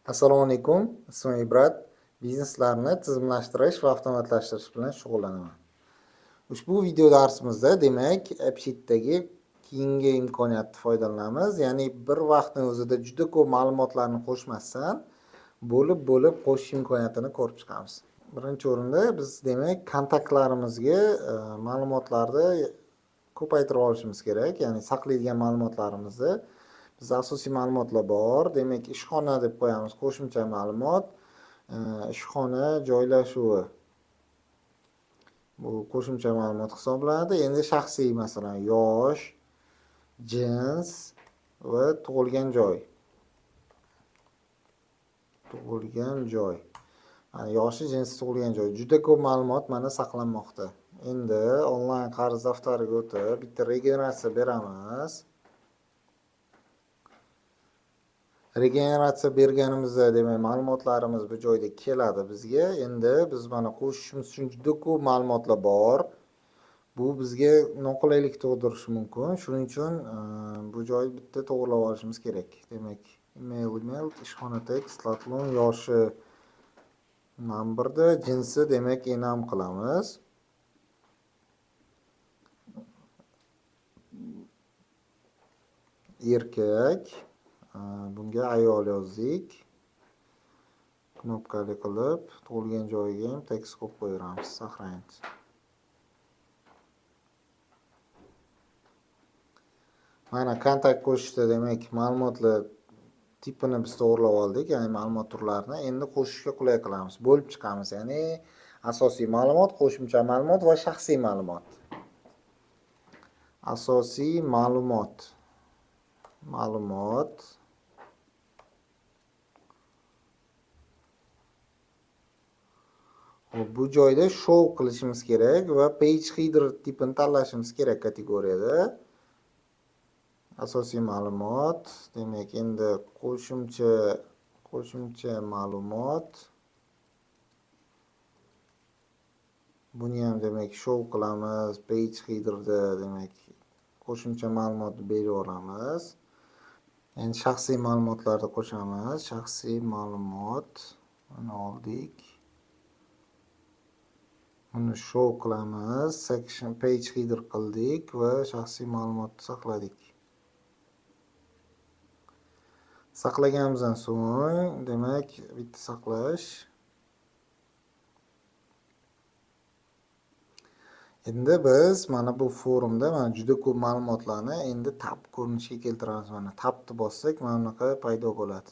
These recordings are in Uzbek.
Assalomu alaykum. Ismim Ibrat. Bizneslarni tizimlashtirish va avtomatlashtirish bilan shug'ullanaman. Ushbu video darsimizda demak, AppSheet'dagi keyingi imkoniyatdan foydalanamiz. Ya'ni bir vaqtning o'zida juda ko'p ma'lumotlarni qo'shmasdan bo'lib qo'shish imkoniyatini ko'rib chiqamiz. Birinchi o'rinda biz demak kontaktlarimizga ma'lumotlarni ko'paytirib olishimiz kerak. Ya'ni saqlaydigan ma'lumotlarimizni bizda asosiy ma'lumotlar bor. Demak, ishxona deb qo'yamiz, qo'shimcha ma'lumot. Ishxona joylashuvi. Bu qo'shimcha ma'lumot hisoblanadi. Endi shaxsiy, masalan, yosh, jins va tug'ilgan joy. Mana yoshi, jinsi, tug'ilgan joy. Juda ko'p ma'lumot mana saqlanmoqda. Endi onlayn qarz daftariga o'tib, bitta regeneratsiya beramiz. Regeneratsiya berganimizda demak ma'lumotlarimiz bu joyda keladi bizga. Endi biz mana qo'shishimiz uchun juda ko'p ma'lumotlar bor. Bu bizga noqulaylik tug'dirishi mumkin. Shuning uchun bu joyni bitta to'g'rilab olishimiz kerak. Demak, email, ishxona tekst, lotlon, yoshi numberda, jinsi demak enam qilamiz. Erkak, bunga ayol yozdik. Knopkali qilib, tug'ilgan joyiga ham tekst qo'yib qo'yamiz. Saqlaymiz. Mana kontakt qo'shishda demak ma'lumotlar tipini biz to'g'rilab oldik, ya'ni ma'lumot turlarini. Endi qo'shishga qulay qilamiz. Bo'lib chiqamiz, ya'ni asosiy ma'lumot, qo'shimcha ma'lumot va shaxsiy ma'lumot. Asosiy ma'lumot. Bu joyda show qilishimiz kerak va page header tipini tanlashimiz kerak kategoriyada. Asosiy ma'lumot, demak endi qo'shimcha ma'lumot. Buni ham demak show qilamiz, page headerda demak qo'shimcha ma'lumotni berib yuboramiz. Endi shaxsiy ma'lumotlarni qo'shamiz. Shaxsiy ma'lumot buni oldik. Buni show qilamiz, section page header qildik va shaxsiy ma'lumotni saqladik. Saqlaganimizdan so'ng demak bitta saqlash. Endi biz mana bu forumda mana juda ko'p ma'lumotlarni endi tab ko'rinishiga keltiramiz. Mana tabni bossak mana bunaqa paydo bo'ladi.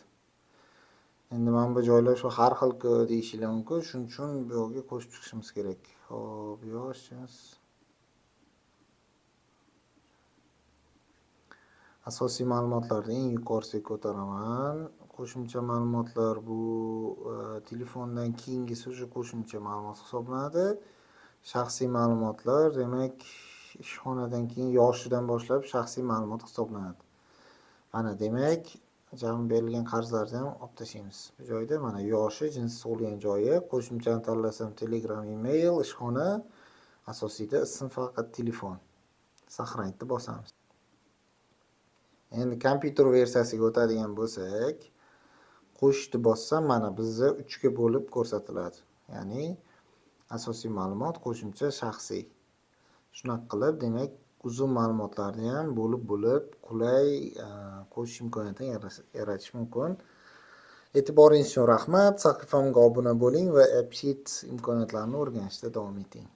Endi mana bu joylar shu har xil deyishinglar mumkin. Shuning uchun bu yerga qo'shib chiqishimiz kerak. Xo'p, yoshimiz. Asosiy ma'lumotlarni eng yuqorisiga ko'taraman. Qo'shimcha ma'lumotlar bu telefondan keyingisi o'sha qo'shimcha ma'lumot hisoblanadi. Shaxsiy ma'lumotlar demak ishxonadan keyin yoshidan boshlab shaxsiy ma'lumot hisoblanadi. Mana demak jami berilgan qarzlarni ham olib tashlaymiz. Bu joyda mana yoshi, jinsi, tug'ilgan joyi, qo'shimchani tanlasam Telegram, email, ishxona, asosiyda ism faqat telefon. Saqlayni bosamiz. Endi kompyuter versiyasiga o'tadigan bo'lsak, qo'shishni bossam mana bizda 3 ga bo'lib ko'rsatiladi. Ya'ni asosiy ma'lumot, qo'shimcha, shaxsiy. Shunaqa qilib, demak, uzun ma'lumotlarni ham bo'lib qulay qo'shish imkoniyatini yaratish mumkin. E'tiboringiz uchun rahmat. Sahifamga obuna bo'ling va AppSheet imkoniyatlarini o'rganishda davom eting.